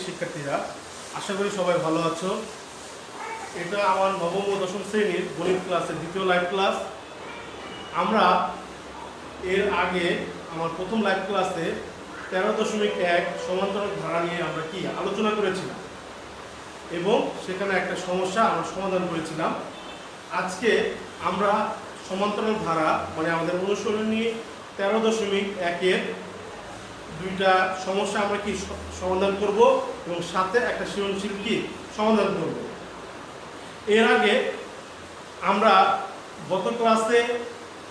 শিক্ষার্থীরা, আশা করি সবাই ভালো আছো। এটা আমার নবম ও দশম শ্রেণীর গণিত ক্লাসের দ্বিতীয় লাইভ ক্লাস। আমরা এর আগে আমার প্রথম লাইভ ক্লাসে 13.1 সমান্তরাল ধারা নিয়ে আমরা কি আলোচনা করেছিলাম এবং সেখানে একটা সমস্যা আমরা সমাধান করেছিলাম। আজকে আমরা সমান্তরাল ধারা মানে আমাদের অনুসরণী 13.1-এর দুইটা সমস্যা আমরা কি সমাধান করব এবং সাথে একটা সৃজনশীল কি সমাধান করব। এর আগে আমরা গত ক্লাসে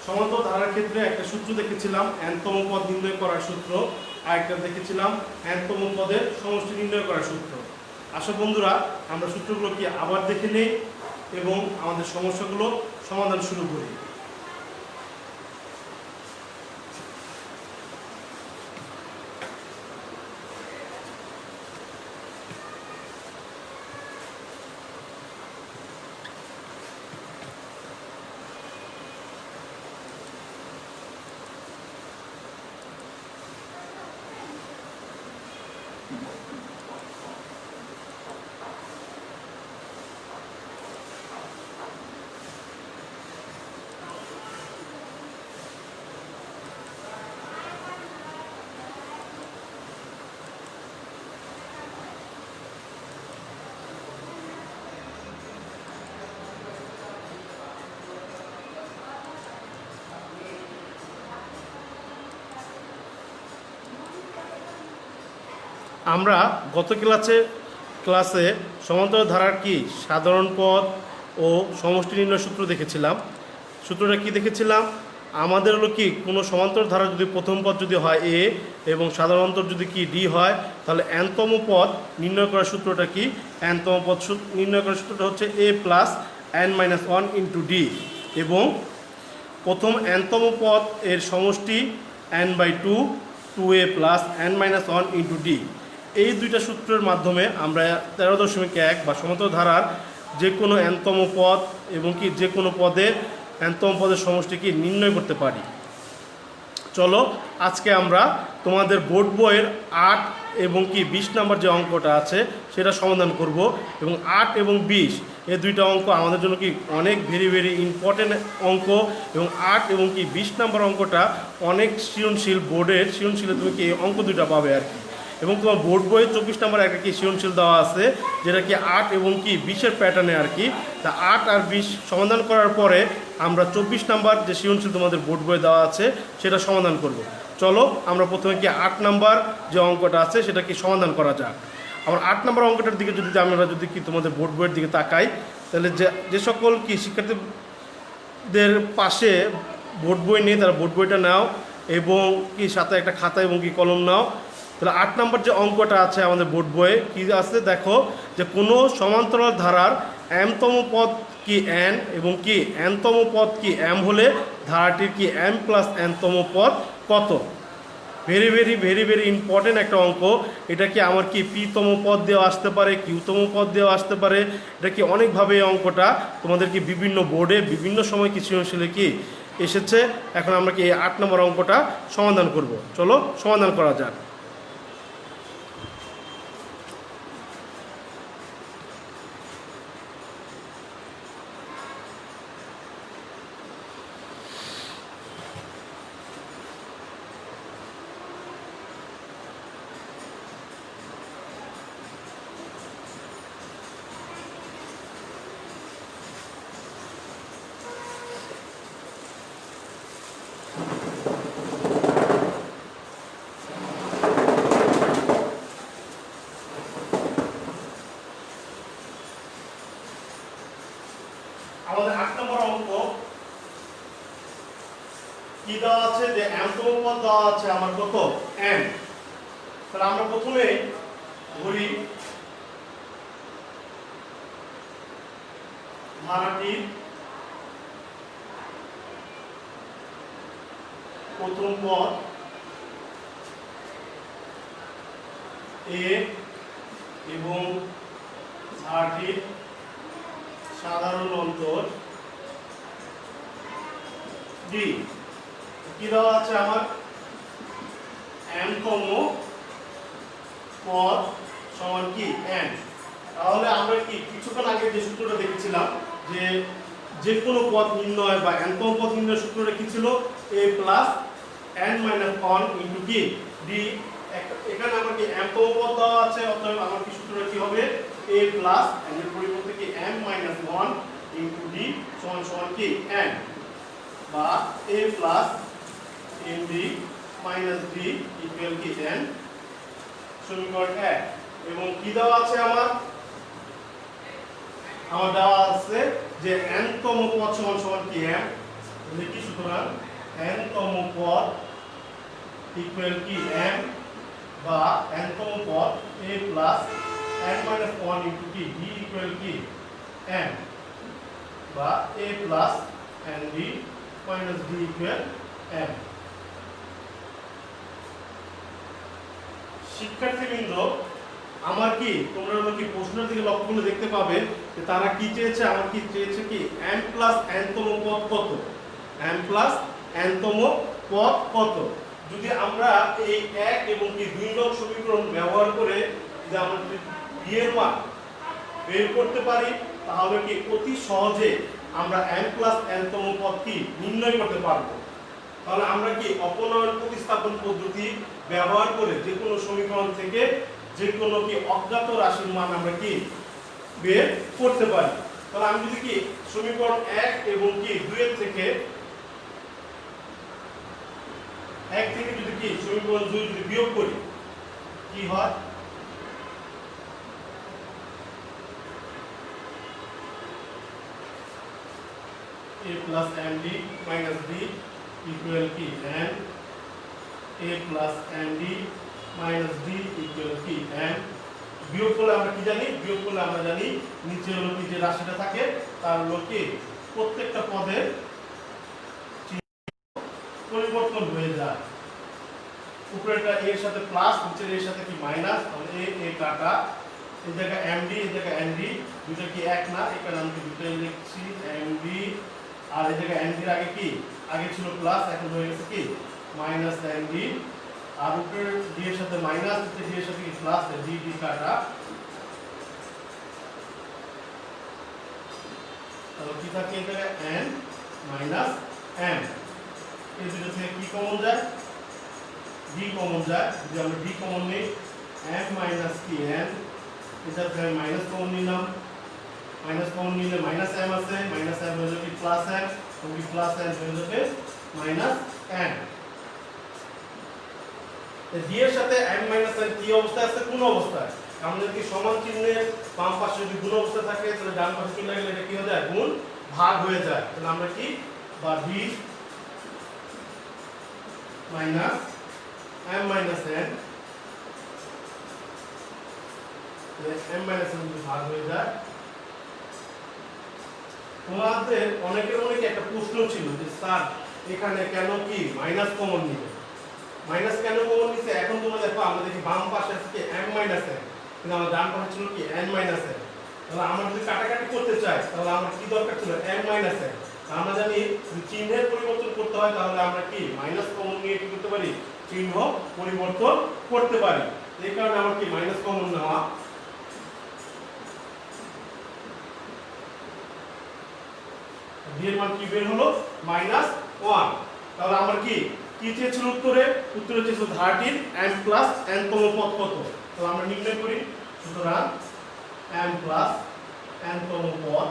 সমান্তরাল ধারার ক্ষেত্রে একটা সূত্র দেখেছিলাম, nতম পদ নির্ণয় করার সূত্র, আর একটা দেখেছিলাম nতম পদের সমষ্টি নির্ণয় করার সূত্র। আসো বন্ধুরা, আমরা সূত্রগুলো কি আবার দেখে নেই এবং আমাদের সমস্যাগুলো সমাধান শুরু করি। আমরা গত ক্লাসে সমান্তরাল ধারার কি সাধারণ পদ ও সমষ্টি নির্ণয় সূত্র দেখেছিলাম। সূত্রটা কি দেখেছিলাম? আমাদের হলো কি কোনো সমান্তরাল ধারা যদি প্রথম পদ যদি হয় এ এবং সাধারণ অন্তর যদি কি ডি হয়, তাহলে nতম পদ নির্ণয় করার সূত্রটা কি? nতম পদ নির্ণয় করার সূত্রটা হচ্ছে a plus n-1 into D এবং প্রথম nতম পদ এর সমষ্টি n/2 2a plus n-1 into D. এই দুইটা সূত্রের মাধ্যমে আমরা 13.1 বা সমান্তরাল ধারার যে কোনো nতম পদ এবং কি যে কোনো পদের nতম পদের সমষ্টি কি নির্ণয় করতে পারি। চলো আজকে আমরা তোমাদের বোর্ড বইয়ের 8 এবং কি 20 নম্বর যে অঙ্কটা আছে সেটা সমাধান করব এবং 8 এবং 20 এই দুইটা অঙ্ক আমাদের জন্য কি অনেক ভেরি ইম্পর্টেন্ট অঙ্ক এবং 8 এবং কি 20 নম্বর অঙ্কটা অনেক সৃজনশীল, বোর্ডের সৃজনশীলে তুমি কি এই অঙ্ক দুইটা পাবে আর কি। এবং তোমার বোর্ড বইয়ে 24 নম্বর একটা কি সৃজনশীল দেওয়া আছে যেটা কি 8 এবং কি 20-এর প্যাটার্নে আর কি। তা 8 আর 20 সমাধান করার পরে আমরা 24 নম্বর যে সৃজনশীল তোমাদের বোর্ড বইয়ে দেওয়া আছে সেটা সমাধান করব। চলো আমরা প্রথমে কি 8 নম্বর যে অঙ্কটা আছে সেটা কি সমাধান করা যাক। আবার 8 নম্বর অঙ্কটার দিকে যদি আমরা যদি কি তোমাদের বোর্ড বইয়ের দিকে তাকাই, তাহলে যে সকল কি শিক্ষার্থীদের পাশে বোর্ড বই নেই তারা বোর্ড বইটা নাও এবং কি সাথে একটা খাতা এবং কি কলম নাও। তাহলে 8 নম্বর যে অঙ্কটা আছে আমাদের বোর্ড বইয়ে কী আছে দেখো, যে কোনো সমান্তরাল ধারার mতম পদ কি n এবং কি nতম পদ কি m হলে ধারাটির কি m প্লাস nতম পদ কত। ভেরি ইম্পর্টেন্ট একটা অঙ্ক। এটা কি আমার কি p-তম পদ দেওয়া আসতে পারে, q-তম পদ দেওয়া আসতে পারে। এটা কি অনেকভাবে এই অঙ্কটা তোমাদের কি বিভিন্ন বোর্ডে বিভিন্ন সময় কি সৃজনশীলে কি এসেছে। এখন আমরা কি এই 8 নম্বর অঙ্কটা সমাধান করব। চলো সমাধান করা যাক। আমাদের 8 নম্বর অঙ্ক কি দেওয়া আছে, যে mতম পদ দেওয়া আছে আমার কত m। তাহলে আমরা প্রথমে ধরি ধারাটির প্রথম পদ a এবং ধারাটির সাধারণ অন্তর ডি। কি দেওয়া আছে আমার mতম পদ সমান কি n। তাহলে আমরা কি কিছুক্ষণ আগে যে সূত্রটা দেখেছিলাম যে যে কোনো পদ নির্ণয় বা n-তম পদ নির্ণয়ের সূত্রটা কি ছিল a plus n minus 1 into কি d। এখানে আমার কি m-তম পদ দেওয়া আছে, অতএব আমার কি সূত্রটা কি হবে a প্লাস n এর পরিবর্তে কি m মাইনাস 1 ইনটু d সমান সমান কি n, বা a plus md minus d equal কি n, সমীকরণ 1। এবং কি দেওয়া আছে আমার দেওয়া আছে যে n-তম পদ সমান সমান কি m, লিখি সুতরাং n-তম পদ ইকুয়াল কি m, বা n-তম পদ a plus n minus 1 into কি d ইকুয়াল কি m, বা a plus nd minus d equal m। শিক্ষার্থীবৃন্দ, আমার কি তোমরা কি প্রশ্নের দিকে লক্ষ্য করে দেখতে পাবে যে তারা কি চেয়েছে, আমার কি চেয়েছে কি m প্লাস n-তম পদ কত, m প্লাস n-তম পদ কত। যদি আমরা এই 1 এবং কি 2 নং সমীকরণ ব্যবহার করে যদি আমরা b এর মান বের করতে পারি, তাহলে কি অতি সহজে আমরা m প্লাস n-তম পদ কি নির্ণয় করতে পারবো। তাহলে আমরা কি অপনয়ন প্রতিস্থাপন পদ্ধতি ব্যবহার করে যে কোনো সমীকরণ থেকে যে কোনো কি অজ্ঞাত রাশির মান আমরা কি বের করতে পারি। তাহলে আমি যদি কি সমীকরণ 1 এবং কি 2 এর থেকে যদি কি সমীকরণ 2 যদি বিয়োগ করি কি হয়, a plus md minus d equal কি n, a plus md minus d equal কি n। বিয়োগ করলে আমরা কি জানি, বিয়োগ করলে আমরা জানি নিচে হলো কি যে রাশিটা থাকে তার হলো কি প্রত্যেকটা পদের পরিবর্তন হয়ে যায়। উপরেরটা a এর সাথে প্লাস, নিচের a এর সাথে কি মাইনাস, তাহলে a কাটা, এই জায়গায় md এই জায়গায় nd, দুটো কি এক না, এখানে আমি দুটোই লিখছি md, আর এই জায়গায় md এর আগে কি আগে ছিল প্লাস, এখন হয়ে গেছে কি মাইনাস md, আর উপরের d এর সাথে মাইনাস, নিচে d এর সাথে কি প্লাস, d কাটা, তাহলে কি থাকে এই জায়গায় n মাইনাস m। এই দুটো থেকে কি কমন যায়, d কমন যায়। যদি আমরা d কমন নিই m মাইনাস কি n, এটা থেকে মাইনাস কমন নিলাম, মাইনাস কমন নিলে মাইনাস m আছে, মাইনাস m হয়ে যাবে প্লাস m, এবং কি প্লাস m হয়ে যাবে মাইনাস n। d এর সাথে m মাইনাস n কি অবস্থায় আছে, কোন অবস্থায়। আমরা যদি সমান চিহ্নের বাম পাশে যদি গুণ অবস্থা থাকে তাহলে ডান পাশে চলে গেলে এটা কি হয়ে যায়, গুণ ভাগ হয়ে যায়। তাহলে আমরা কি বা d minus m minus n, m minus n ভাগ হয়ে যায়। তোমাদের অনেকের অনেকে একটা প্রশ্ন ছিল যে স্যার এখানে কেন কি মাইনাস কমন নিবে, মাইনাস কেন কমন নিছে। এখন তোমরা দেখো আমরা দেখি বাম পাশে আছে কি m মাইনাস n, কিন্তু আমার ডান পাশে ছিল কি n মাইনাস n। তাহলে আমরা যদি কাটাকাটি করতে চাই তাহলে আমার কি দরকার ছিল m মাইনাস n। আমরা জানি যদি চিহ্নের পরিবর্তন করতে হয় তাহলে আমরা কি মাইনাস কমন নিয়ে কি করতে পারি, চিহ্ন পরিবর্তন করতে পারি। এই কারণে আমার কি মাইনাস কমন নেওয়া। d এর মান কি বের হলো মাইনাস 1। তাহলে আমার কি কি চেয়েছিল উত্তরে, উত্তরে চেয়েছিল ধারাটির m প্লাস n-তম পদ কত। তাহলে আমরা নির্ণয় করি, সুতরাং m প্লাস n-তম পদ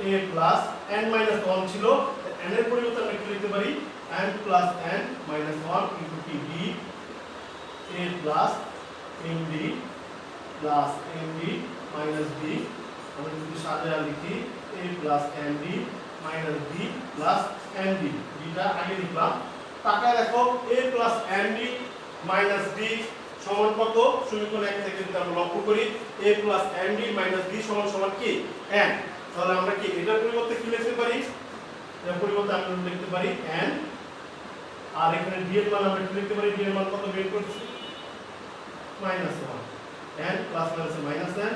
a প্লাস n মাইনাস 1 ছিল, n এর পরিবর্তে আমরা কি লিখতে পারি m plus n minus 1 into কি d, a plus md plus md minus d। আমরা যদি সাজিয়ে লিখি a plus md minus d plus md, dটা আগে লিখলাম। তাকায় দেখো a plus md minus d সমান কত, সমীকরণ 1 থেকে যদি আমরা লক্ষ্য করি a plus md minus d সমান সমান কি n। তাহলে আমরা কি এটার পরিবর্তে কি লিখতে পারি, এর পরিবর্তে আমরা লিখতে পারি n, আর এখানে d এর মান আমরা কি লিখতে পারি, d এর মান কত বের করছি minus 1, n plus minus minus n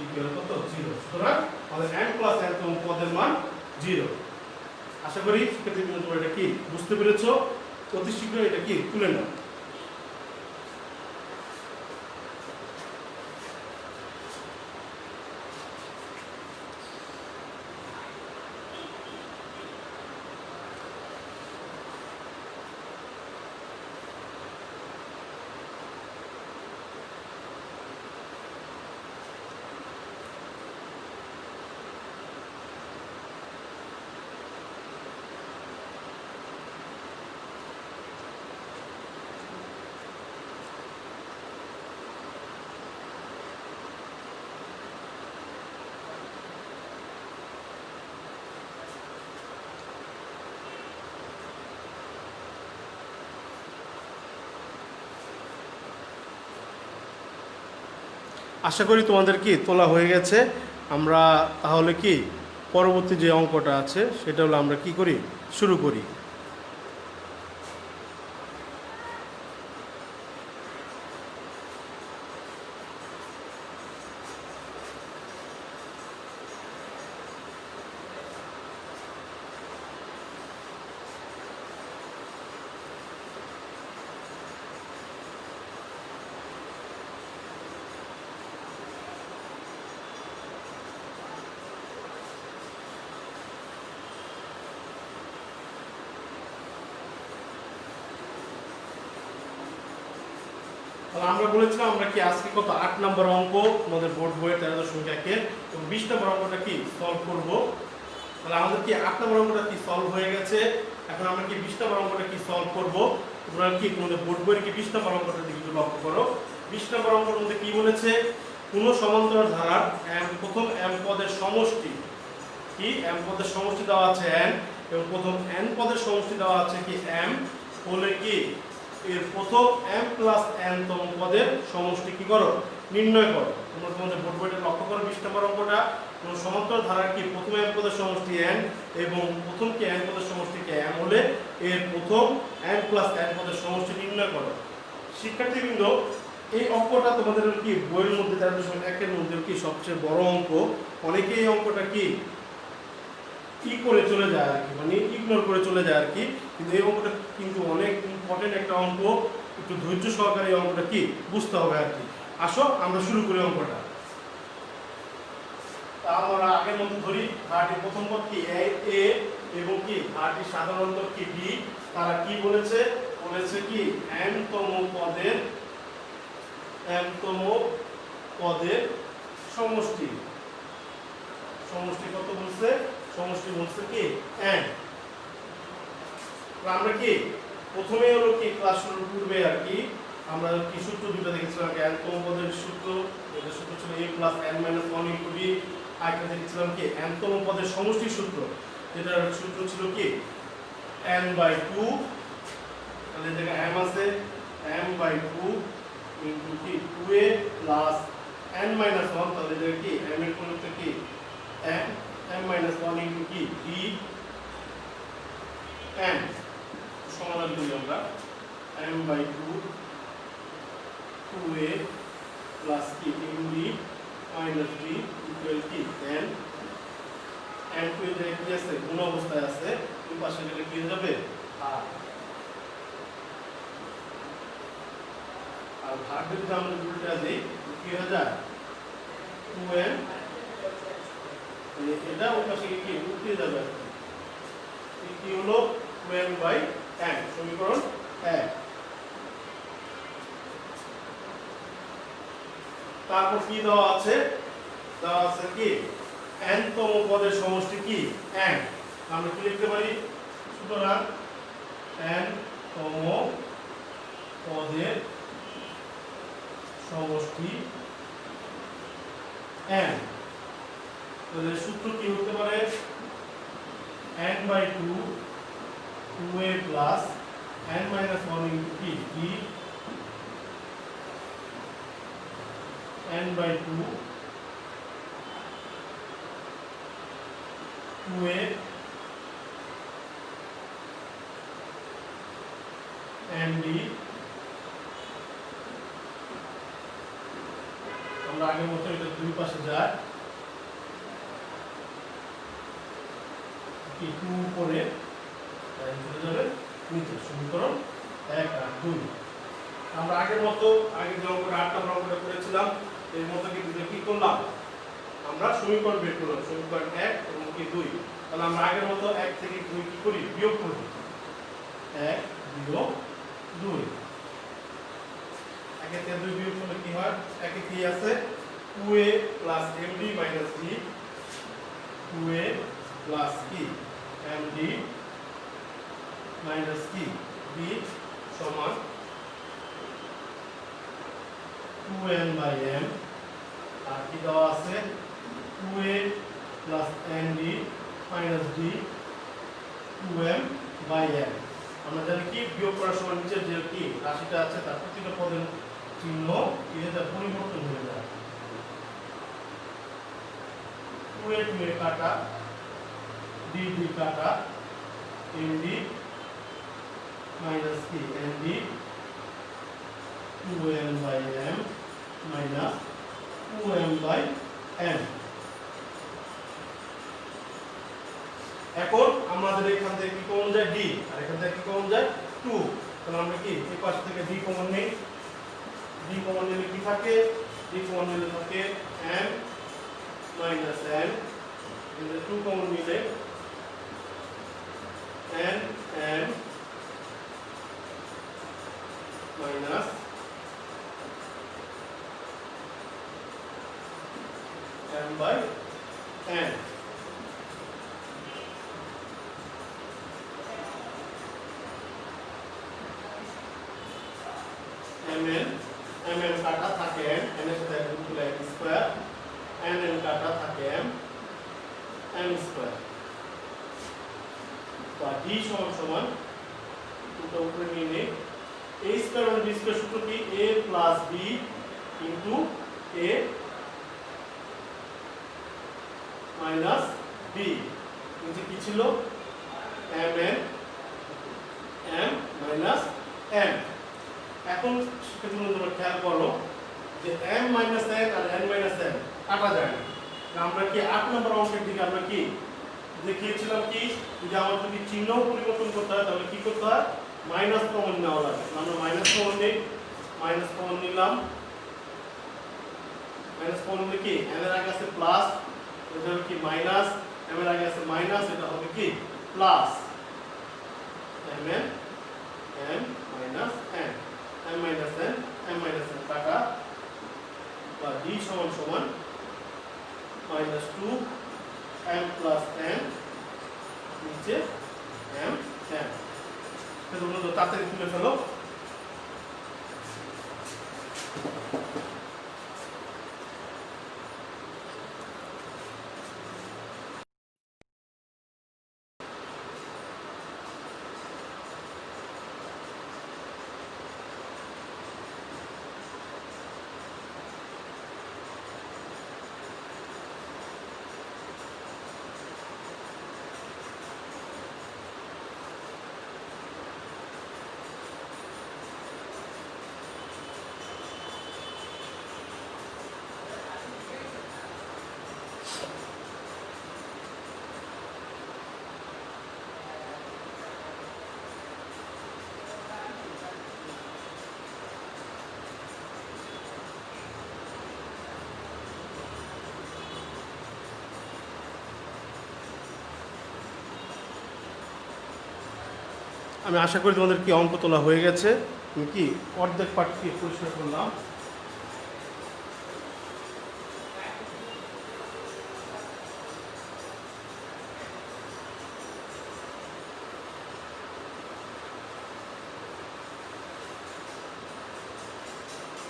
equal কত 0। সুতরাং আমাদের n প্লাস n তম পদের মান 0। আশা করি শিক্ষার্থীবৃন্দ তোমরা এটা কি বুঝতে পেরেছো। অতি শীঘ্রই এটা কি তুলে নাও। আশা করি তোমাদের কি তোলা হয়ে গেছে। আমরা তাহলে কি পরবর্তী যে অঙ্কটা আছে সেটা হলো আমরা কি করি, শুরু করি। তাহলে আমরা বলেছিলাম আমরা কি আজকে কত 8 নম্বর অঙ্ক আমাদের বোর্ড বইয়ের 13.1 এবং 20 নম্বর অঙ্কটা কি সলভ করব। তাহলে আমাদের কি 8 নম্বর অঙ্কটা কি সলভ হয়ে গেছে, এখন আমরা কি 20 নম্বর অঙ্কটা কি সলভ করব। তোমরা কি তোমাদের বোর্ড বইয়ের কি 20 নম্বর অঙ্কটা দিকে একটু লক্ষ্য করো। 20 নম্বর অঙ্কের মধ্যে কি বলেছে, কোন সমান্তরাল ধারার প্রথম m পদের সমষ্টি কি, m পদের সমষ্টি দেওয়া আছে n এবং প্রথম n পদের সমষ্টি দেওয়া আছে কি m হলে কি এর প্রথম m প্লাস n তম পদের সমষ্টি কি করো, নির্ণয় করো। তোমরা তোমাদের বোর্ড বইটা লক্ষ্য করো 20 নম্বর অঙ্কটা। কোন সমান্তরাল ধারার কি প্রথম m পদের সমষ্টি n এবং প্রথম কি n পদের সমষ্টি কি m হলে এর প্রথম n প্লাস n পদের সমষ্টি নির্ণয় করো। শিক্ষার্থীবৃন্দ, এই অঙ্কটা তোমাদের কি বইয়ের মধ্যে 13.1 এর মধ্যে কি সবচেয়ে বড় অঙ্ক। অনেকেই এই অঙ্কটা কি করে চলে যায় আর কি, মানে ইগনোর করে চলে যায় আর কি, কিন্তু এই অঙ্কটা কিন্তু অনেক ইম্পর্টেন্ট একটা অঙ্ক। একটু ধৈর্য সহকারে এই অঙ্কটা কি বুঝতে হবে আর কি। আসো আমরা শুরু করি অঙ্কটা। তা আমরা আগের মতো ধরি, ধারটির প্রথম পদ কি a এবং কি ধারটির সাধারণ পদ কি b। তারা কি বলেছে, বলেছে কি m তম পদের সমষ্টি। সমষ্টি কত বলছে, সমষ্টি বলছে কি n। আমরা কি প্রথমে হলো কি ক্লাস শুরুর পূর্বে আর কি আমরা কি সূত্র দুটো দেখেছিলাম, n তম পদের সূত্র, এটা সূত্র ছিল a plus n minus 1 into b। আরেকটা দেখেছিলাম কি n তম পদের সমষ্টির সূত্র, যেটার সূত্র ছিল কি n বাই 2। তাহলে এই জায়গায় m আছে, m বাই 2 ইনটু কি 2a প্লাস n মাইনাস 1। তাহলে এই জায়গায় কি m এর কোণটা কি m মাইনাস 1 ইনটু কি b n। সমাধান করি আমরা m বাই 2 2a প্লাস কি mb মাইনাস b ইকুয়াল কি n। n টু এর জায়গায় কি আছে, গুণ অবস্থায় আছে, এই পাশে গেলে কি হয়ে যাবে r। আর ভাগ যদি আমরা উল্টা দেই কি হয়ে যায় 2n, এটা ওই পাশে কি উল্টে যাবে আর কি হলো 2n বাই n। সমীকরণ 1। তারপর কি দেওয়া আছে, দেওয়া আছে কি n তম পদের সমষ্টি কি n। আমরা কি লিখতে পারি, সুতরাং n তম পদের সমষ্টি n। তাহলে সূত্র কি হতে পারে n by 2 2a plus n minus 1 into কি b n by 2 2a and b। আমরা আগের মতো এটা দুই পাশে যায় কি 2 উপরে চলে যাবে নিচে। সমীকরণ 1 আর 2। আমরা আগের মতো আগে যে অঙ্কটা 8 নম্বর অঙ্কটা করেছিলাম এর মতো কি করলাম, আমরা সমীকরণ বের করলাম, সমীকরণ 1 এবং কি 2। তাহলে আমরা আগের মতো 1 থেকে 2 কি করি, বিয়োগ করি, 1 বিয়োগ 2। 1 থেকে 2 বিয়োগ করলে কি হয়, 1 এ কি আছে 2a plus md minus b 2a plus কি md মাইনাস কি b সমান 2n বাই m। আর কি দেওয়া আছে 2a plus md minus d 2m by m। আমরা জানি কি বিয়োগ করার সময় নিচে যে কি রাশিটা আছে তার প্রতিটা পদের চিহ্ন কি এটা পরিবর্তন হয়ে যায়। 2 কাটা, d কাটা, md minus কি md 2m by m minus 2m by m। এখন আমাদের এখান থেকে কি কমন যায় d, আর এখান থেকে কি কমন যায় 2। তাহলে আমরা কি এই পাশ থেকে d কমন নেই, d কমন নিলে কি থাকে, d কমন নিলে থাকে m minus n, এখানে 2 কমন নিলে n m minus m by n। mn কাটা থাকে n, n এর সাথে গুণ করলে m স্কয়ার, nn কাটা থাকে m স্কয়ার। বা d সমান সমান দুটো উপরে নিয়ে নেই, a স্কয়ার মানে b স্কয়ার সূত্র কি a plus b into a minus b, নিচে কি ছিল mn m মাইনাস n। এখন শিক্ষার্থী বন্ধুরা খেয়াল করো যে m মাইনাস n আর n মাইনাস n কাটা যায় না। আমরা কি 8 নম্বর অঙ্কের দিকে আমরা কি দেখিয়েছিলাম কি যে আমার যদি চিহ্ন পরিবর্তন করতে হয় তাহলে কি করতে হয়, মাইনাস কমন নেওয়া লাগে। আমরা মাইনাস কমন নেই, মাইনাস কমন নিলাম, মাইনাস কমন নিলে কি n এর আগে আছে প্লাস, এটা হবে কি মাইনাস, m এর আগে আছে মাইনাস, এটা হবে কি plus m n m minus n, m minus n m minus n কাটা, বা d সমান সমান মাইনাস 2 m প্লাস n নিচে m n। তোমরা তো তাড়াতাড়ি তুলে ফেলো। আমি আশা করি তোমাদের কি অঙ্ক তোলা হয়ে গেছে। আমি কি অর্ধেক পাঠটি পরিষ্কার করলাম।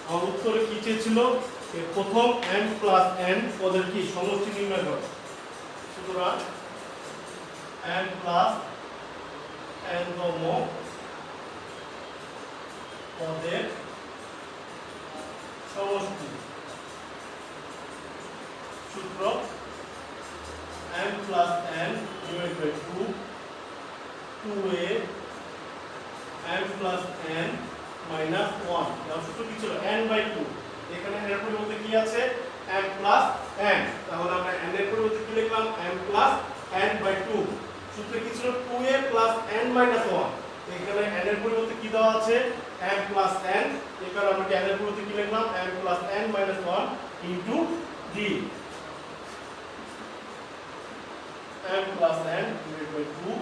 আমার উত্তরে কি চেয়েছিল, প্রথম n প্লাস n পদের কি সমষ্টি নির্ণয় করো। সুতরাং n প্লাস n তম পদের সমষ্টি, সূত্র m plus n divided by 2 2a m plus n minus 1। এর সূত্র কি ছিল n বাই 2, এখানে n এর পরিবর্তে কি আছে m প্লাস n, তাহলে আমরা n এর পরিবর্তে কি লিখলাম m প্লাস n বাই 2। সূত্রে কি ছিল 2a প্লাস n মাইনাস 1, এখানে n এর পরিবর্তে কি দেওয়া আছে m প্লাস n, এখানে আমরা n এর পরিবর্তে কি লিখলাম m plus n minus 1 into d, m plus n divided by 2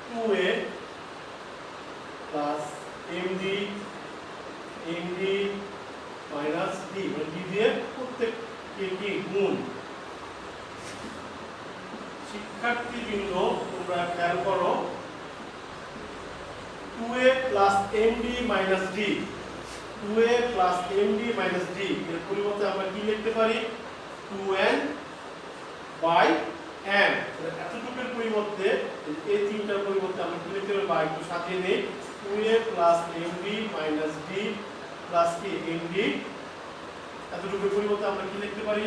2a plus md minus d, মানে d দিয়ে প্রত্যেককে কি গুণ। শিক্ষার্থীবৃন্দ তোমরা খেয়াল করো 2a plus md minus d, 2a plus md minus d এর পরিবর্তে আমরা কি লিখতে পারি 2n বাই n। এতটুকুর পরিবর্তে এই তিনটার পরিবর্তে আমরা কি লিখতে পারি, বা একটু সাজিয়ে নেই 2a plus md minus d plus কি md, এতটুকুর পরিবর্তে আমরা কি লিখতে পারি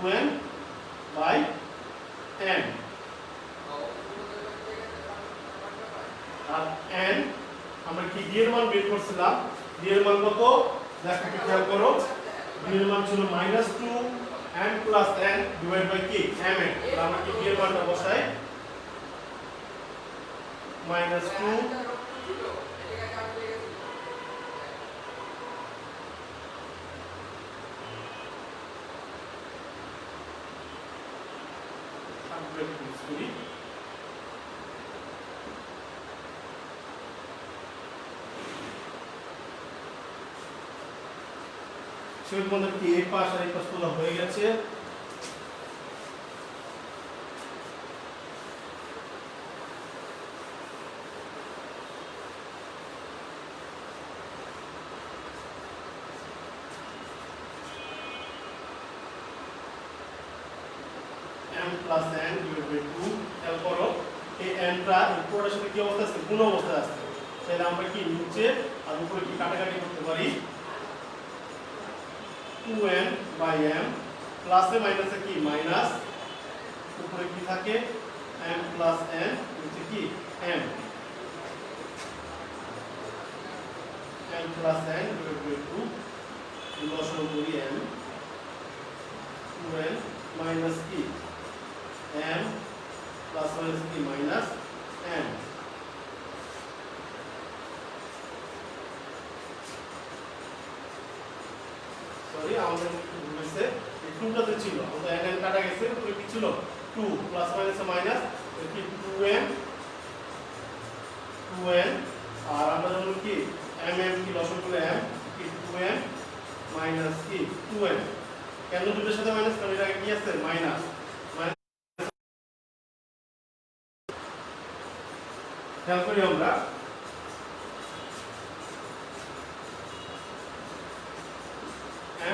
2n by n, R n আমরা কি d এর মান বের করছিলাম, d এর মান কত দেখো, খেয়াল করো, d এর মান ছিল -2n plus n divide by কি mn, তাহলে আমরা কি d এর মানটা বসাই -2 সেগুলো আমাদের কি এই পাশ আর এই পাশ তোলা হয়ে গেছে। m plus n divide by 2, খেয়াল করো এই n টা উপরের সাথে কি অবস্থা আছে, গুণ অবস্থায় আছে, তাহলে আমরা কি নিচে আর উপরে কি কাটাকাটি করতে পারি, 2n বাই m, প্লাসে মাইনাসে কি মাইনাস, উপরে কি থাকে m প্লাস n, নিচে কি m, m plus n divide by 2, লসাগু করি m, 2n মাইনাস কি m প্লাস মাইনাস কি মাইনাস m, সরি আমাদের একটু ভুল হয়েছে, এই 2টাতে ছিল আমাদের n কাটা গেছে, উপরে কি ছিল 2 প্লাস মাইনাসে মাইনাস, কি 2n, আর আমরা যখন কি m কি লসাগু করলে m কি 2n মাইনাস কি 2n, কেন দুটোর সাথে মাইনাস, কারণ এটা কি আছে মাইনাস, খেয়াল করি আমরা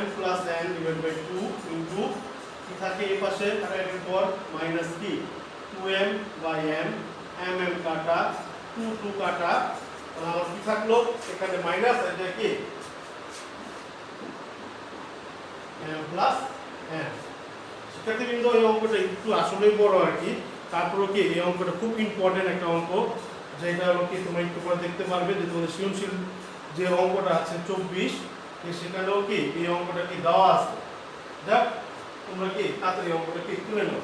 m plus n divide by 2 into কি থাকে এই পাশে কাটাকাটির পর মাইনাস কি 2m বাই m, m কাটা 2 কাটা, তাহলে আমার কি থাকলো এখানে মাইনাস, এটা কি m প্লাস n। শিক্ষার্থীবৃন্দ এই অঙ্কটা একটু আসলেই বড় আর কি, তারপরে কি এই অঙ্কটা খুব ইম্পর্টেন্ট একটা অঙ্ক, যেটা হলো কি তোমরা একটু পরে দেখতে পারবে যে তোমাদের সৃজনশীল যে অঙ্কটা আছে 24, সেখানেও কি এই অঙ্কটা কি দেওয়া আছে, দেখ তোমরা কি তাড়াতাড়ি অঙ্কটা কি তুলে নাও।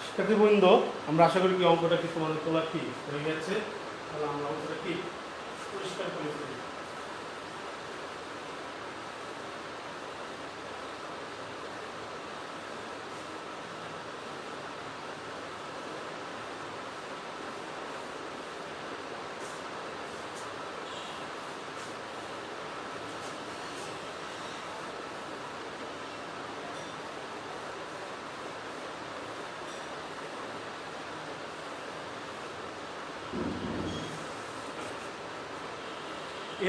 শিক্ষার্থীবৃন্দ আমরা আশা করি কি অঙ্কটা কি তোমাদের তোলা কি হয়ে গেছে, তাহলে আমরা অঙ্কটা কি পরিষ্কার করে ফেলি।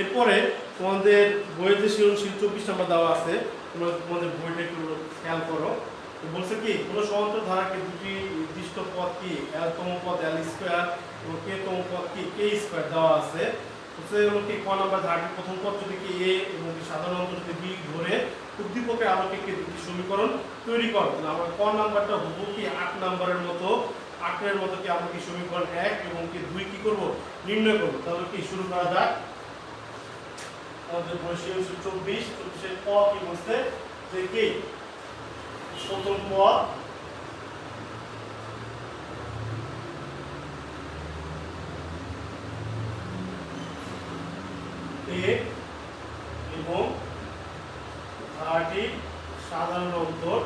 এরপরে তোমাদের বইয়ের যে সৃজনশীল 24 নাম্বার দেওয়া আছে, তোমরা তোমাদের বইটা একটু খেয়াল করো, বলছে কি কোনো সমান্তর ধারাকে দুটি নির্দিষ্ট পদ কি l তম পদ l স্কয়ার এবং k তম পদ কি k স্কয়ার দেওয়া আছে। হচ্ছে হলো কি ক নাম্বার ধারাটির প্রথম পদ যদি কি a এবং সাধারণ অঙ্ক যদি b ধরে উদ্দীপকের আলোকে কি দুটি সমীকরণ তৈরি করো, তাহলে আমরা ক নাম্বারটা হবো কি 8 নাম্বারের মতো, 8 এর মতো কি আমরা কি সমীকরণ 1 এবং কি 2 কি করব নির্ণয় করব। তাহলে কি শুরু করা যাক। আমাদের বয়স 24 এর ক কি বলতে যে কি প্রথম পদ a সাধারণ অন্তর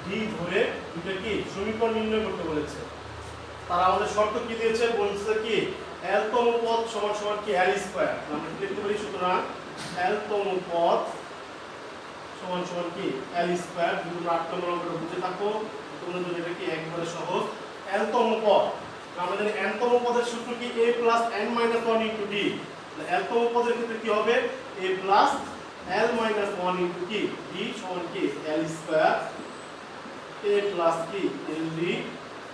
ডি ধরে দুটো কি সমীকরণ নির্ণয় করতে বলেছে। তারা আমাদের শর্ত কি দিয়েছে, বলছে কি এল তম পদ সমান সমান কি এল স্কয়ার। আমরা লিখতে পারি সুতরাং এল তম পদ সমান সমান কি এল স্কয়ার। যদি তোমরা 8 নম্বর অঙ্কটা বুঝে থাকো তোমরা যদি এটা কি একবারে সহজ। এল তম পদ আমরা জানি n তম পদের সূত্র কি a plus n minus 1 into d। এল তম পদের ক্ষেত্রে কি হবে a plus l minus 1 into কি d সমান কি l স্কয়ার a প্লাস কি l d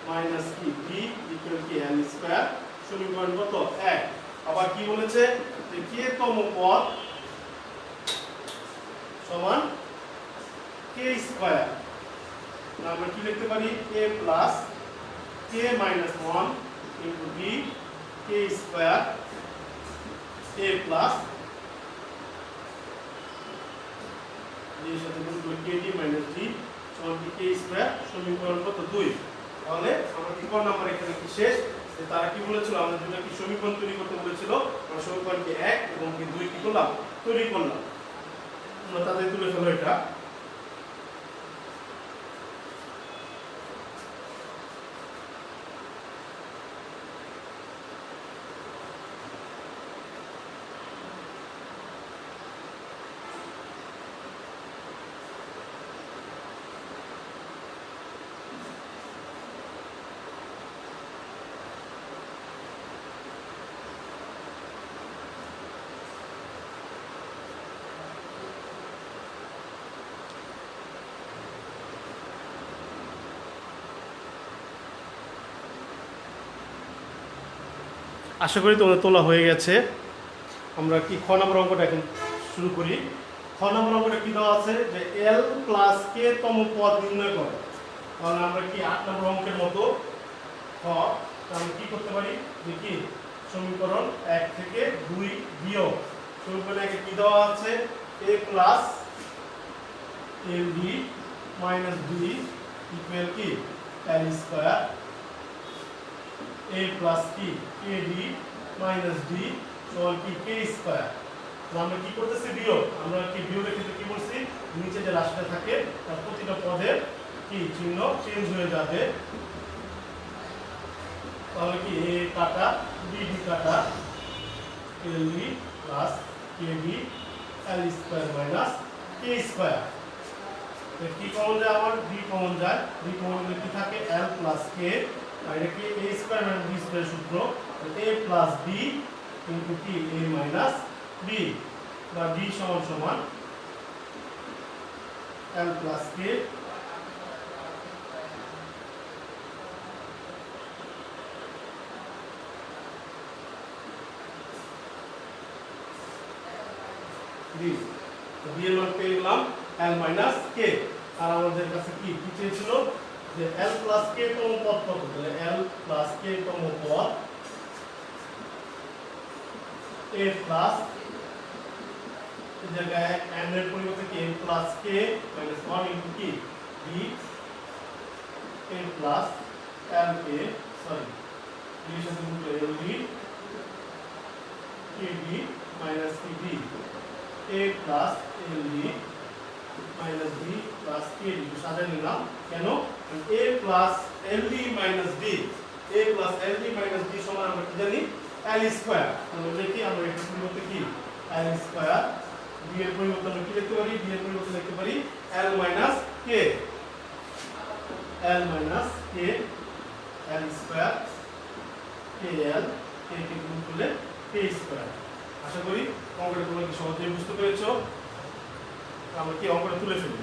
মাইনাস কি d ইকুয়াল কি l স্কয়ার। সমীকরণ কত 1। আবার কি বলেছে যে k তম পদ সমান k স্কয়ার। আমরা কি লিখতে পারি a plus k minus 1 into d k square a plus d এর সাথে গুণ করে kd মাইনাস d সমান কি k স্কয়ার। সমীকরণ কত 2। তাহলে আমরা কি কোন নাম্বার এখানে কি শেষ। তারা কি বলেছিল আমাদের দুটো কি সমীকরণ তৈরি করতে বলেছিল। আমরা সমীকরণকে 1 এবং কি 2 কি করলাম তৈরি করলাম। আমরা তাদের তুলে ফেলো এটা। আশা করি তোমাদের তোলা হয়ে গেছে। আমরা কি খ নম্বর অঙ্কটা এখন শুরু করি। খ নম্বর অঙ্কটা কি দেওয়া আছে যে এল প্লাস কে তম পদ নির্ণয় করো। তাহলে আমরা কি 8 নম্বর অঙ্কের মতো খ আমরা কি করতে পারি যে কি সমীকরণ 1 থেকে 2 বিয়োগ সমীকরণ 1 এ কি দেওয়া আছে a plus l d minus d equal কি l স্কয়ার a প্লাস কি kd মাইনাস d সমান কি k স্কয়ার। আমরা কি করতেছি বিয়োগ। আমরা কি বিয়োগের ক্ষেত্রে কি বলছি নিচে যে রাশিটা থাকে তার প্রতিটা পদের কি চিহ্ন চেঞ্জ হয়ে যাবে। তাহলে কি a কাটা b d কাটা l d plus kd l square minus k square. কি কমন যায় আমার d কমন যায়। d কমন গেলে কি থাকে l প্লাস k আর এটা কি a square minus b square সূত্র a প্লাস b ইনটু কি a মাইনাস b বা d সমান সমান l প্লাস k d। তো b এর মান পেয়ে গেলাম l মাইনাস k। আর আমাদের কাছে কি কি চেয়েছিল যে l প্লাস k তম পদ কত। তাহলে l প্লাস k তম পদ a প্লাস এই জায়গায় n এর পরিবর্তে কি n plus k minus 1 into কি d n plus l k sorry d এর সাথে গুণ করে l d k d minus কি d a plus l d minus d plus k d সাজাই নিলাম কেন a plus l d minus d a plus l d minus d সমান আমরা কি জানি l স্কয়ার। তাহলে লিখি আমরা এর পরিবর্তে কি l স্কয়ার d এর পরিবর্তে আমরা কি লিখতে পারি d এর পরিবর্তে লিখতে পারি l minus k l minus k l square k l k কে গুণ করলে k স্কয়ার। আশা করি অঙ্কটা তোমরা কি সহজেই বুঝতে পেরেছো। আমরা কি অঙ্কটা তুলে ফেলি।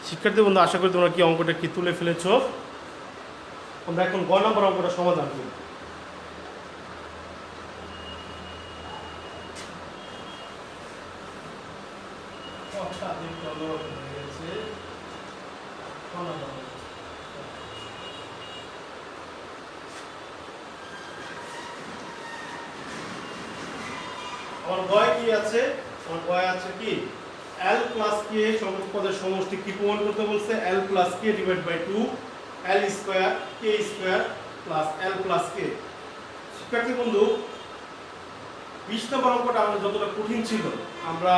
শিক্ষার্থী বন্ধু আশা করি তোমরা কি অঙ্কটা কি তুলে ফেলেছো। আমরা এখন গ নম্বর অঙ্কটা সমাধান করি। দেখতে অন্যরকম হয়ে গেছে। আমার বয় কি আছে? আমার বয় আছে কি l প্লাস k সংখ্যক পদের সমষ্টি কি প্রমাণ করতে বলছে? l plus k divide by 2 l square k square plus l plus k। শিক্ষার্থী বন্ধু, 20 নম্বর অঙ্কটা আমাদের যতটা কঠিন ছিল, আমরা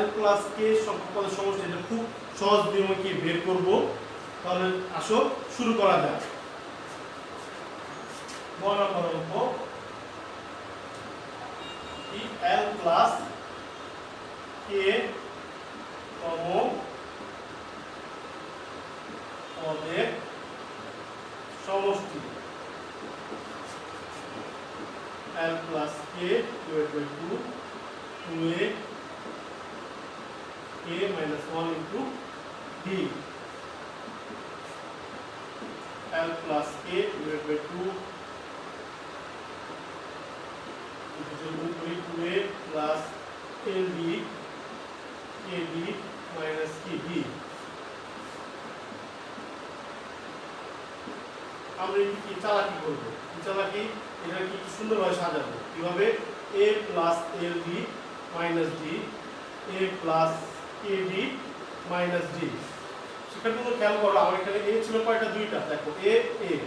l প্লাস k সংখ্যক পদের সমষ্টি এটা খুব সহজ নিয়মে কি বের করব। তাহলে আসো শুরু করা যাক। 1 নম্বর অঙ্ক l প্লাস k তম পদের সমষ্টি l plus k divided by 2 2a k minus 1 into d l plus k divided by 2 2a plus ld kd minus kd। আমরা কি চালাকি করব? চালাকি এটা কি সুন্দরভাবে সাজাবো কিভাবে? a plus ld minus d a plus kd minus d। সেখানে তোমরা খেয়াল করো, আমার এখানে a ছিল কয়টা? দুইটা। দেখো a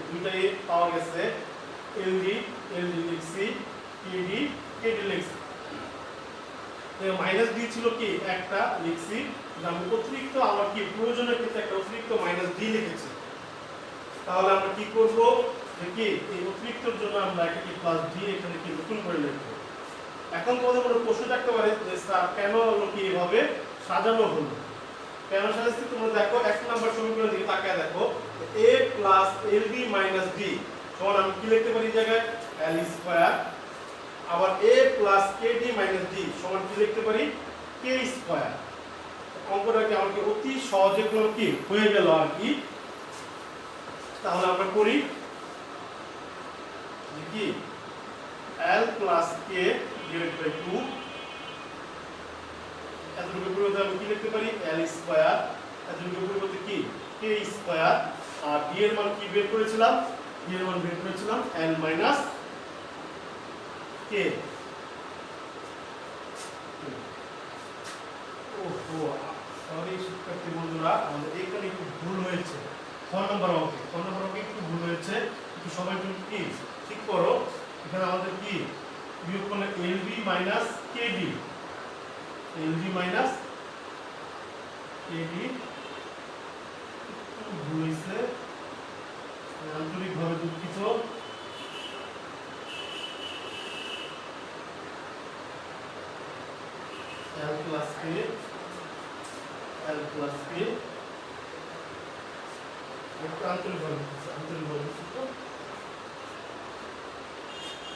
দুইটা a পাওয়া গেছে, ld লিখছি, kd লিখছি। মাইনাস d ছিল কি একটা লিখছি, আমি অতিরিক্ত আমার কি প্রয়োজনের ক্ষেত্রে একটা অতিরিক্ত মাইনাস d লিখেছি। তাহলে আমরা কি করব? যে কি এই অতিরিক্তর জন্য আমরা এটাকে প্লাস d এখানে কি নতুন করে লিখব। এখন তোমাদের কোনো প্রশ্ন থাকতে পারে যে স্যার কেন হলো কি এভাবে সাজানো হলো? কেন সাজাচ্ছি তোমরা দেখো 1 নাম্বার সমীকরণ দিকে তাকায় দেখো, a plus ld minus d সমান আমি কি লিখতে পারি এই জায়গায়? l square. আবার a plus kd minus d সমান কি লিখতে পারি? k square. অঙ্কটা কি আমাকে অতি সহজে করলাম কি হয়ে গেল আর কি। তাহলে আমরা করি কি l plus k divided by 2 এতটুকু পরিবর্তে আমি কি লিখতে পারি? l square. এতটুকু পরিবর্তে কি k স্কয়ার। আর d এর মান কি বের করেছিলাম? d এর মান বের করেছিলাম l minus k। ওহো, সরি শিক্ষার্থী বন্ধুরা, আমাদের এখানে একটু ভুল হয়েছে। 6 নম্বর অঙ্কে একটু ভুল হয়েছে, একটু সবাই একটু কি ঠিক করো। এখানে আমাদের কি বিয়োগ করলে LB minus KD, LB minus KD ভুল হয়েছে, আন্তরিকভাবে দুঃখিত। l plus k একটু আন্তরিকভাবে দুঃখিত।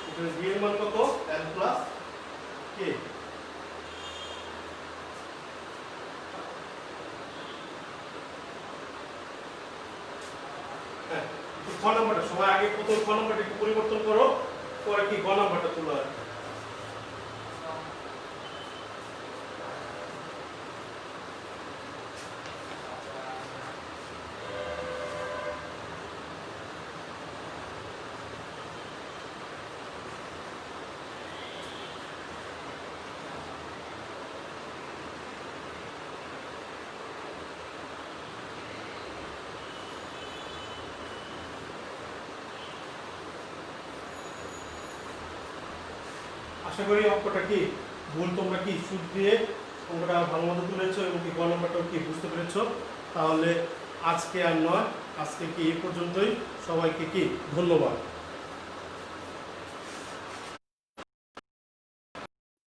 এখানে d এর মান কত? l plus k। হ্যাঁ, 6 নম্বরটা সবাই আগে প্রথম 6 নম্বরটা একটু পরিবর্তন করো, পরে কি 6 নম্বরটা তুলো। আশা করি অঙ্কটা কি ভুল তোমরা কি সুদ দিয়ে অঙ্কটা ভালো মতো তুলেছো এবং কি গ নম্বরটাও কি বুঝতে পেরেছো। তাহলে আজকে আর নয়, আজকে কি এই পর্যন্তই। সবাইকে কি ধন্যবাদ।